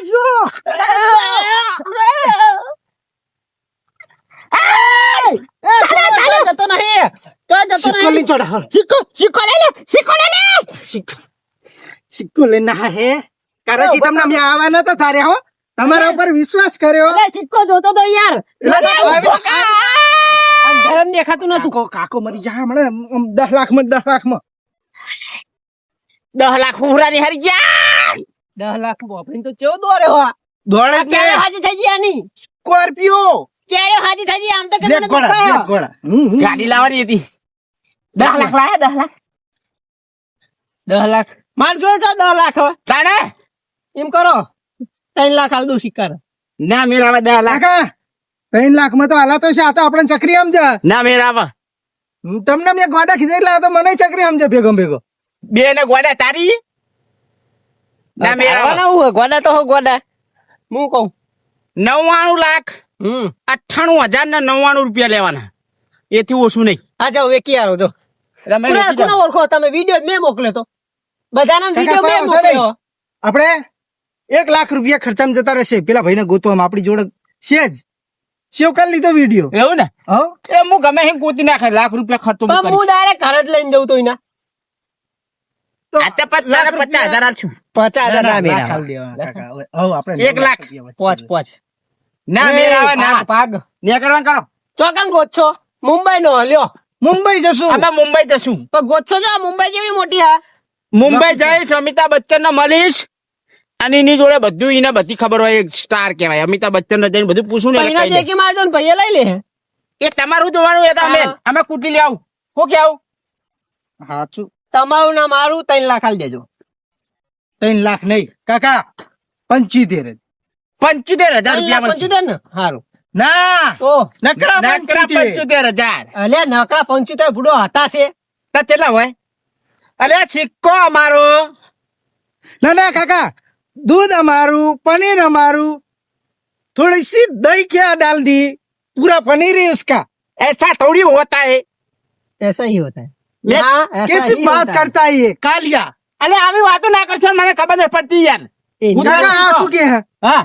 બાજુ જતો નહીં સિક્કો લઈ ચોડા સિક્કો લઈને ના હે કારાજી તમને અમે આવા નતા તારે હો તમારા ઉપર વિશ્વાસ કર્યો સિક્કો જોતો તો યાર અંધારામાં દેખાતું નતું કાકો મરી જા હમણાં 10 લાખમાં 10 લાખમાં 10 લાખ હુરા ની હરી ગયા 10 લાખ બોપડીને તો ચેવો દોડે હો દોડે ક્યારે હાજી થઈ ગયા ની સ્કોર્પિયો ક્યારે હાજી થઈ ગયા આમ તો બ્લેક ઘોડા ગાડી લાવવાની હતી 10 લાખ લાયા 10 લાખ માર જોઈ છો 10 લાખ તાણે એમ કરો 3 લાખ આલ દો સિક્કા ના મેરાવા 10 લાખ કાકા 3 લાખમાં તો હાલા તો છે આ તો આપણે ચક્રી સમજે ના મેરાવા તમને મેં ગોડા કીધા એટલે આ તો મને ચક્રી સમજે ભેગો ભેગો બે ને ગોડા તારી ના મેરાવા ના હું ગોડા તો હો ગોડા હું કહું 99 લાખ 98,000 ને 99 રૂપિયા લેવાના એથી ઓછું નહીં આ જાઓ વેકી આવો જો કોના ઓળખો તમે વિડિયો મેં મોકલ્યો તો બધાના વિડિયો મેં મોકલ્યો આપણે 1 લાખ રૂપિયા ખર્ચામાં જતા રહેશે પેલા ભાઈને ગોતવામાં આપણી જોડે છે જ સેવ કરી લીધો વિડિયો એવું ને હો એ હું ગમે એમ ગોતી નાખે લાખ રૂપિયા ખર્ચો હું ડાયરેક્ટ ઘર જ લઈને જઉં તો એના તો આ 50,000 આલશું 50,000 ના મેરા કાકા હો આપણે 1 લાખ પોચ ના મેરાવા ના ભાગ ને કરવાનું કરો ચોકન ગોછો મુંબઈ નો લ્યો મુંબઈ જશું અમે મુંબઈ જશું તો ગોછો જો મુંબઈ જેવી મોટી હા મુંબઈ જઈશ અમિતાભ બચ્ચન ને મળીશ અને એની જોડે બધું એને બધી ખબર હોય સ્ટાર કહેવાય અમિતાભ બચ્ચન ને જઈને બધું પૂછું ને એના જે કે મારજો ને ભૈયા લઈ લે એ તમારું જોવાનું એ તો અમે કુટી લઈ આવું હું કે આવું સાચું તમારું ના મારું 3 લાખ આલી દેજો 3 લાખ નહીં કાકા 75 રૂપિયા 75 ને સારું ના તો નકરા 75,000 અલે નકરા 75 બુડો હટાશે તો કેટલા હોય અલે સિક્કો અમારો ના કાકા दूध हमारू पनीर हमारू थोड़ी सी दही क्या डाल दी पूरा पनीर है उसका ऐसा थोड़ी होता है ऐसा ही होता है कैसी बात करता है ये कालिया अरे आमी बातों ना करछो મને ખબર ન પડતી યાર કાકા આ શું કે હા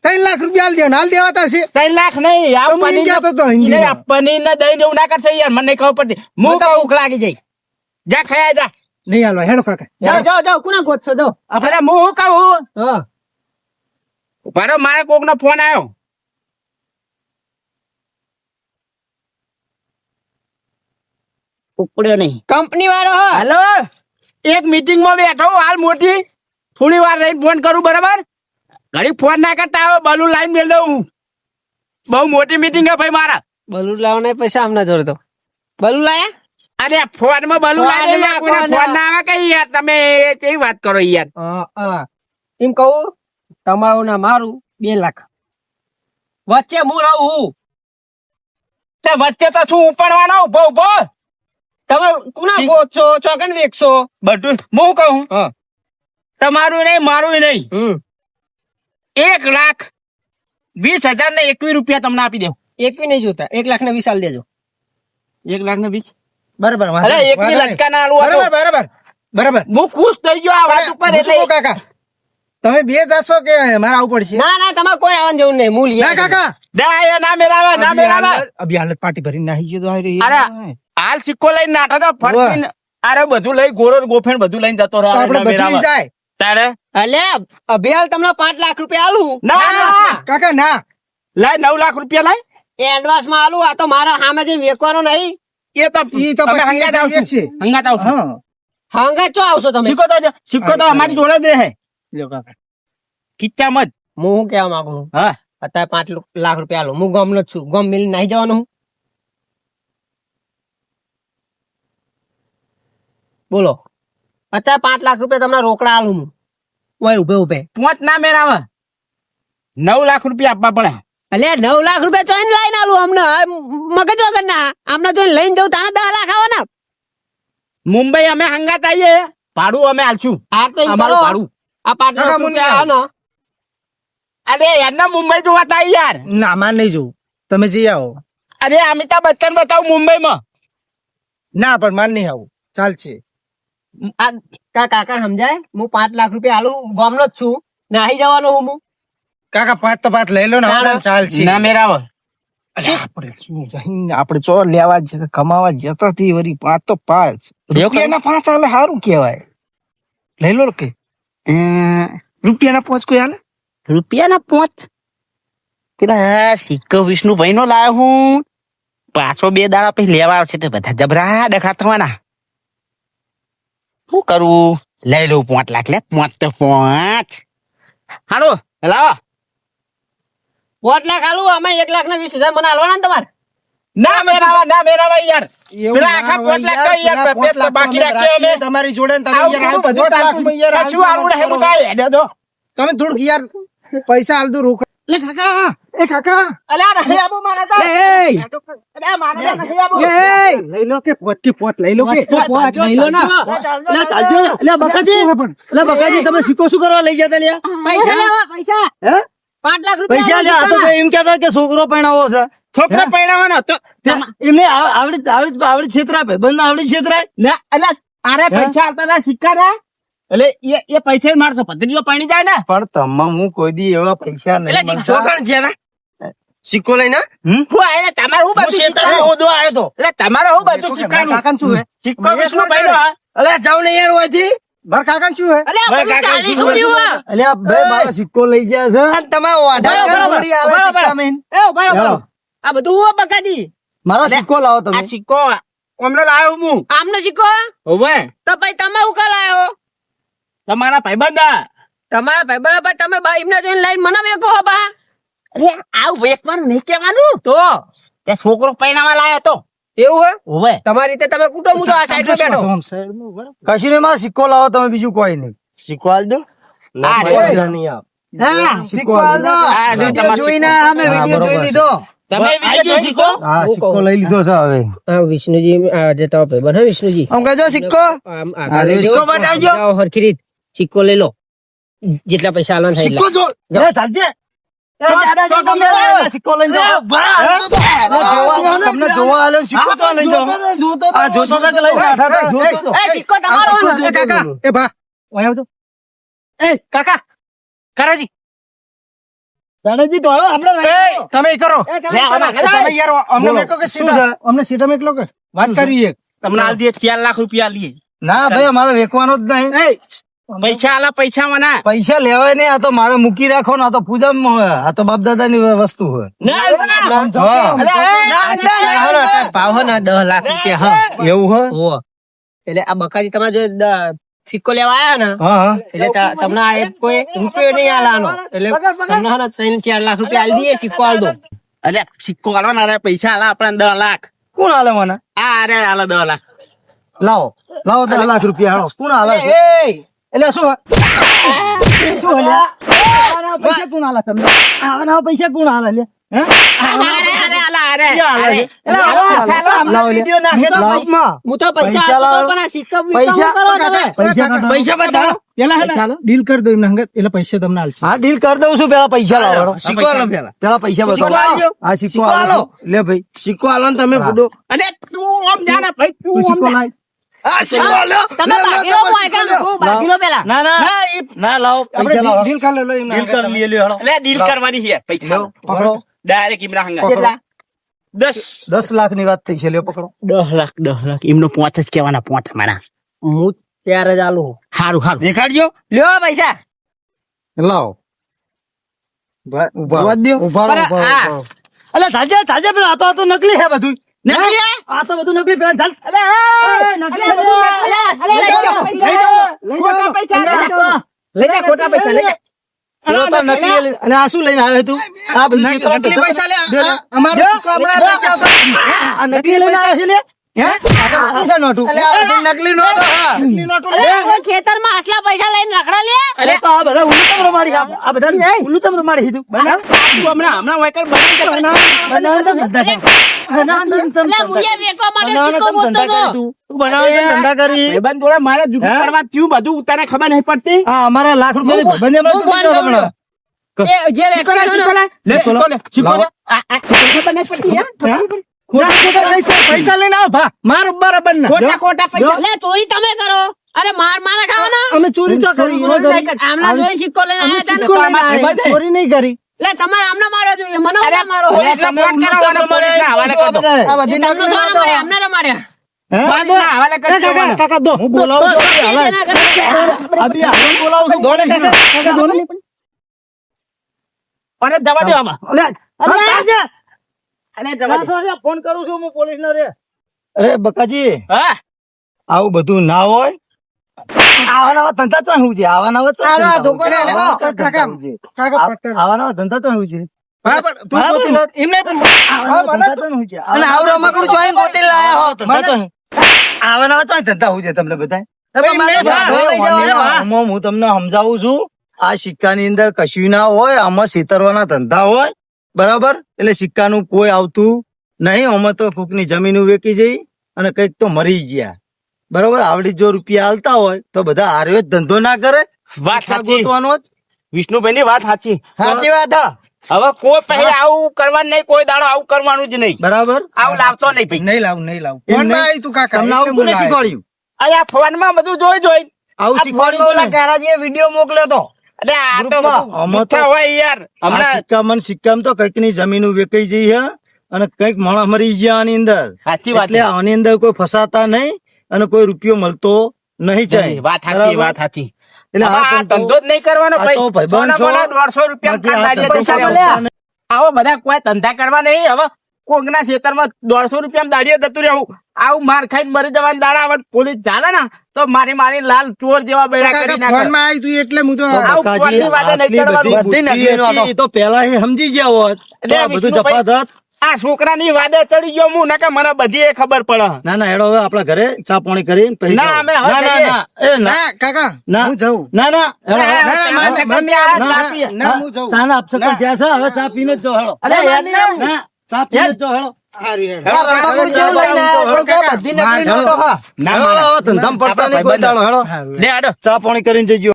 3 લાખ રૂપિયા હાલ દેવાતા છે 3 લાખ નહીં આ પનીર કહેતો તો હિન્દી પનીર ને દહીં એવું ના કરશો યાર મને ખબર પડતી હું તો ભૂખ લાગી જાય જા ખાયા જા નહીં હાલવા હેડો કાકા જાઓ કોના ગોત છો જાઓ આપણે હું કહું હા ઉભારો મારે કોક નો ફોન આવ્યો ઉપડ્યો નહીં કંપની વાળો હેલો એક મીટિંગ માં બેઠો હાલ મોટી થોડી વાર રહીને ફોન કરું બરાબર ઘડી ફોન ના કરતા આવો બલૂન લાઈન મેળ દઉં બહુ મોટી મીટિંગ હે ભાઈ મારા બલૂન લાવવાના પૈસા આમના જોડે તો બલૂન લાયા અરે ફોન માં બલૂન લાવી ફોન ના આવે કઈ યાર તમે કેવી વાત કરો યાર એમ કહું તમારું ના મારું 2 લાખ વચ્ચે હું રહું તે વચ્ચે તો શું ઉપડવાનો ઉભો તમે કુના ગોચો ચોકન વેચશો બધું હું કહું તમારું નહીં મારું નહીં 1,20,000 ને 21 રૂપિયા તમને આપી દઉં 21 નહીં જોતા 1,20,000 આલ દેજો 1,20,000 બરાબર અરે એક ની લટકા ના આલું બરાબર હું ખુશ થઈ ગયો આ વાત ઉપર એટલે કાકા તમે બે જશો કે મારે આવું પડશે ના તમારે કોઈ આવવાનું જવું નહીં મૂળ ના કાકા ના મેરાવા અભી હાલત પાર્ટી ભરી નાહી ગયો તો અરે હાલ સિક્કો લઈને નાટો તો ફરતી અરે બધું લઈ ગોરો ગોફેણ બધું લઈને જતો રહે આપણે બધી જાય તારે અલે અભિયાલ તમને 5 લાખ રૂપિયા આલું ના કાકા ના લાય 9 લાખ રૂપિયા લાય એડવાન્સ માં આલું આ તો મારા સામે જે વેચવાનો નહીં એ તો તમે હંગાત આવશો હંગાત ચો આવશો તમે સિક્કો તો અમારી જોડે જ રહે કિચ્ચા મત હું કેવા માંગુ હા અત્યારે 5 લાખ રૂપિયા આલો હું ગમ નો છું ગમ મિલી નહીં જવાનું બોલો અત્યારે 5 લાખ રૂપિયા તમને રોકડા આલું હું ઓય ઉભે 5 ના મેરાવા 9 લાખ રૂપિયા આપવા પડે અલે 9 લાખ રૂપિયા ચોઈને લઈને આલું અમને મગજ વગર ના આમને જોઈને લઈને જવું તાને 10 લાખ આવવાના મુંબઈ અમે હંગાત આવીએ ભાડું અમે આલશું આ તો અમારું ભાડું આ 5 લાખ રૂપિયા આનો અરે યાર મુંબઈ જોવા તા યાર ના માર નહીં જોઉં તમે જઈ આવો અરે અમિતાભ બચ્ચન બતાવું મુંબઈમાં ના પણ માર નહીં આવું ચાલશે કાકા સમજાય હું 5 લાખ રૂપિયા આલું ગામનો જ છું નાહી જવાનો હું કાકા પાંચ તો પાંચ લઈ લો ને હવે ચાલ છે ના મેરાવ આપણે શું જઈને આપણે ચો લેવા જ કમાવા જતા થી વરી પાંચ તો પાંચ રૂપિયાના પાંચ આલે સારું કહેવાય લઈ લો કે રૂપિયાના પાંચ કોઈ આલે રૂપિયાના 5 પેલા સિક્કો વિષ્ણુભાઈ નો લાવ્યો હું પાછો 2 દાડા પછી લેવા આવશે તો બધા જબરા ડખા થવાના શું કરું લઈ લઉં 5 લાખ લે 5 તો 5 હાલો લાવો 5 લાખ આલું અમે 1 લાખ ને 20,000 મને આલવાના ને તમારે ના મેરાવા યાર પેલા આખા 5 લાખ તો યાર પેટ તો બાકી રાખ્યો અમે તમારી જોડે ને તમે યાર આવું બધું 5 લાખ યાર શું આવડે હે બતાય હેડે દો તમે થોડુંક યાર પૈસા આલ દો રોક લે કાકા એ કાકા અલ્યા નહીં આબુ મારે તો અલ્યા મારે તો નહીં આબુ લઈ લો કે પોત લઈ લો કે પોત લઈ લો ના લે ચાલજો લે બકાજી તમે સિક્કો શું કરવા લઈ જતા લ્યા પૈસા લેવા પૈસા હે 5 લાખ રૂપિયા પૈસા લે આ તો એમ કહેતા કે છોકરો પરણાવો છે છોકરો પરણાવવાનો તો એમને આવડી છેતરા ભાઈ બંધ આવડી છેતરાય ના અલ્યા આરે પૈસા આલતા હતા સિક્કા ના એટલે એ પૈસા મારતો પત્રીઓ પાણી જાય ને પણ તમે હું કોઈ દી એવા પૈસા નહીં છોકરા છે ને સિક્કો લઈને હું આયા તમારે હું બધું સિક્કાનું ઓદો આવ્યો તો એટલે તમારે હું બધું સિક્કાનું કાકાને શું હે સિક્કો વિષ્ણુભાઈ નો અલે જાવ ને યાર ઓયથી માર કાકાને શું હે અલ્યા બધું 40 છોડ્યું અલ્યા ભાઈ મારો સિક્કો લઈ ગયા છે અને તમે છોડી આલે સિક્કા મેં એ બરાબર આ બધું હો બકાજી મારો સિક્કો લાવો તમે આ સિક્કો અમને લાવ્યો હું આમનો સિક્કો હોવે તો ભાઈ તમે ઉકા લાયો તમારા ભાઈબંધા તમારા ભાઈ બરાબર તમે બા એમને જોઈને લાઈન મને વેકો હો બા અરે આ વેકમાં નહીં કહેવાનું તો તે છોકરો પૈણાવા લાયો તો એવું હે હોવે તમારી રીતે તમે કૂટો હું તો આ સાઈડ માં બેઠો કશું નહીં મારો સિક્કો લાવો તમે બીજું કોઈ નહીં સિક્કો આલ દો હા સિક્કો આલ દો આ જો તમારો જોઈને અમે વિડિયો જોઈ લીધો તમે વિડિયો સિક્કો હા સિક્કો લઈ લીધો છે હવે વિષ્ણુજી જે તમારો ભાઈ બનો વિષ્ણુજી આમ કહેજો સિક્કો સિક્કો બતાવજો હરખી રીત સિક્કો લઈ લો જેટલા પૈસા આલવાના થાય સિક્કો જો એ ચાલજે સિક્કો લઈ જાઓ તમને જોવા આલ્યો સિક્કો તો લઈ જાઓ આ જોતો તો કે લઈ જાઓ એ સિક્કો તમારો એ કાકા એ ભા ઓય આવજો એ કાકા કરાજી દાદાજી તો આપણે તમે કરો તમે યાર અમને મેકો કે સીધા અમને સીધા મેકલો કે વાત કરવી એક તમને આલ દે 4 લાખ રૂપિયા આલીએ ના ભાઈ અમારે વેકવાનો જ નહીં પૈસા આલા પૈસા મના પૈસા લેવાય નહીં આ તો મારે મૂકી રાખો ને આ તો પૂજામાં હોય આ તો બાપ દાદા ની વસ્તુ હોય ભાવ હે ને 10 લાખ રૂપિયા હા એવું હોય હો એટલે આ બકાજી તમારે જો સિક્કો લેવા આયા ને હા હા એટલે તમને આ એક કોઈ રૂપિયો નહીં આલાનો એટલે તમને હે ને 3-4 લાખ રૂપિયા આલી દઈએ સિક્કો આલ દો અલે સિક્કો આલવાના અરે પૈસા આલા આપણે 10 લાખ કોણ હાલે મને આ અરે આલા 10 લાખ લાવો લાવો 10 લાખ રૂપિયા હાલો કોણ હાલે છે એટલે શું પૈસા કોણ હાલે તમને આવા પૈસા કોણ હાલે લે હે હું તો પૈસા આપતો પણ આ સિક્કો વિક્કો હું કરો તમે પૈસા બતાવો પેલા ડીલ કરી દો એમને હંગત એટલે પૈસા તમને આલશે હા ડીલ કરી દઉં છું પેલા પૈસા લાવો સિક્કો આલો પેલા પૈસા બતાવો આ સિક્કો આલો લે ભાઈ સિક્કો આલો ને તમે ફૂડો અલે તું આમ જાને ભાઈ તું સિક્કો લાય આ સિક્કો આલો તમે બાકીનો કોઈ કામ હું બાકીનો પેલા ના ના ના લાવો પૈસા લાવો ડીલ કરી લો એમને ડીલ કરી લે હેડો અલે ડીલ કરવાની છે પૈસા પકડો ડાયરેક્ટ ઇમરા હંગા કેટલા 10 લાખ ની વાત થઈ છે લ્યો પકડો 10 લાખ એમનો 5 જ કહેવાના 5 મારા હું ત્યારે જ આલું હારું દેખાડજો લ્યો પૈસા લાવો ઉભા અલે ચાલજે પેલા આ તો નકલી હે બધું નકલી આ તો બધું નકલી પેલા ચાલ ખોટા પૈસા લઈ જા ખોટા પૈસા લઈ જા નકલી અને આ શું લઈને આવ્યો તું આ બધું નકલી પૈસા લે અમારો આ નકલી લઈને આવ્યો છે લે હે આ તો નકલી છે નોટું નકલી નોટ હા નકલી નોટ ખેતરમાં આટલા પૈસા લઈને રખડા લે અરે તો આ બધા ઉલ્લુ ચમરો મારી આ બધા ઉલ્લુ ચમરો મારી હીધું બનાવ હમણાં વાયકર મુયે વેકવા માટે સિક્કો બોલતો તો ધંધા કરી ભાઈબંધ જોડે મારે જુઠ્ઠું કરવા થયું બધું ઉતારે ખબર નહીં પડતી હા અમારા લાખ રૂપિયા બંને એ જે વેકવા છે ને પૈસા લઈને આવો ભા માર બરાબર ના ખોટા પૈસા લે ચોરી તમે કરો અરે મારા ખાવાના અમે ચોરી ચો કરી આમના જોઈ સિક્કો લઈને અમે આયા હતા સિક્કો લઈને આયા હતા. ચોરી નહીં કરી લે તમારે આમને મારવા જોઈએ મને અરે, ના મારો પોલીસને ફોન કરો અને પોલીસને હવાલે કરી દો. આ બધી તમને તો ના માર્યા અમને ના માર્યા હે? પોલીસને હવાલે કરી દો મને. કાકા દો હું બોલાવું છું અભી હાલ. ના કરે. અભી હાલ બોલાવું છું દોડે કાકા દો ને. અને જવા દો આમાં. અને જવા દો. ફોન કરું છું હું પોલીસ ને રે અરે બકાજી હા આવું બધું ના હોય આવા ધંધા તો શું છે આવા નવા આવા ધંધા તો શું છે હું તમને સમજાવું છું આ સિક્કાની અંદર કશું ના હોય આમાં છેતરવાના ધંધા હોય બરાબર એટલે સિક્કાનું કોઈ આવતું નહીં આમાં તો કોકની જમીન વેચી જઈ અને કઈક તો મરી ગયા બરાબર આવડી જો રૂપિયા હાલતા હોય તો બધા આર્યો જ ધંધો ના કરે વાત સાચી. ગોતવાનો જ વિષ્ણુભાઈ ની વાત સાચી. સાચી વાત હા હવે કોઈ પહેલા આવું કરવાનું નહીં, કોઈ દાડો આવું કરવાનું જ નહીં. બરાબર આવું લાવતો નહીં ભાઈ. નહીં લાવું નહીં લાવું ફોનમાં આવી તું કાકા તમને આવું કોને શીખવાડ્યું અરે આ ફોનમાં બધું જોઈ આવું શીખવાડ્યું કારાજીએ વિડિયો મોકલ્યો તો અરે આ તો ગ્રુપમાં. આમાં તો- ગુસ્સા હોય યાર હમણાં હમણાં સિક્કામાં ને સિક્કામાં તો કઈક ની જમીન વેચાઈ જઈ છે અને કઈક માણસ મરી ગયા આની અંદર સાચી વાત એટલે આની અંદર કોઈ ફસાતા નહીં અને કોઈ રૂપિયો મળતો નહીં જાય વાત સાચી બરાબર? વાત સાચી. એટલે હવે આ ધંધો જ નહીં કરવાનો આ ભાઈ. તો ભાઈબંધ છો. સોના બોના 150 રૂપિયા બાકી આ દાડીએ ધંધો જતા ચાલે. રહેવું. આવો બધા કોઈ ધંધા કરવા નહીં. હવે કોકના ખેતરમાં 150 રૂપિયા દાડીએ જતું રહેવું. આવું માર ખાઈને મરી જવાની દાડા હવે પોલીસ ચાલે ને તો મારી લાલ ચોર જેવા બેડા કરી નાખે. આવું કાકાજી, ફોનની વાતે નહીં આટલી કરવાનું. બધી બુદ્ધિ હતી, તો પહેલા એ સમજી ગયા હોત તો આ બધું વિષ્ણુભાઈ, જપાત આ છોકરાની વાદે ચડી ગયો હું નકે મને બધી એ ખબર પડે. ના ના હેડો હવે આપણા ઘરે ચા પાણી કરીને પછી ના, જાઓ. અમે હવે ના ના જઈએ. ના એ ના કાકા ના હું જાઉં ના ના હેડો, હેડો. ચા સેકન્ડ આ ચા પીએ. ના હું જાઉં ચા ના આપશે પણ ત્યાં છે હવે ચા પીને જ જો હેડો અરે યાર ને. ના ચા પીને જ જો હેડો ના, હેડો, ના. હવે ધંધામાં પડતા નહીં કોઈ દાડો, હેડો. લે આડો. ચા પાણી કરીને જજો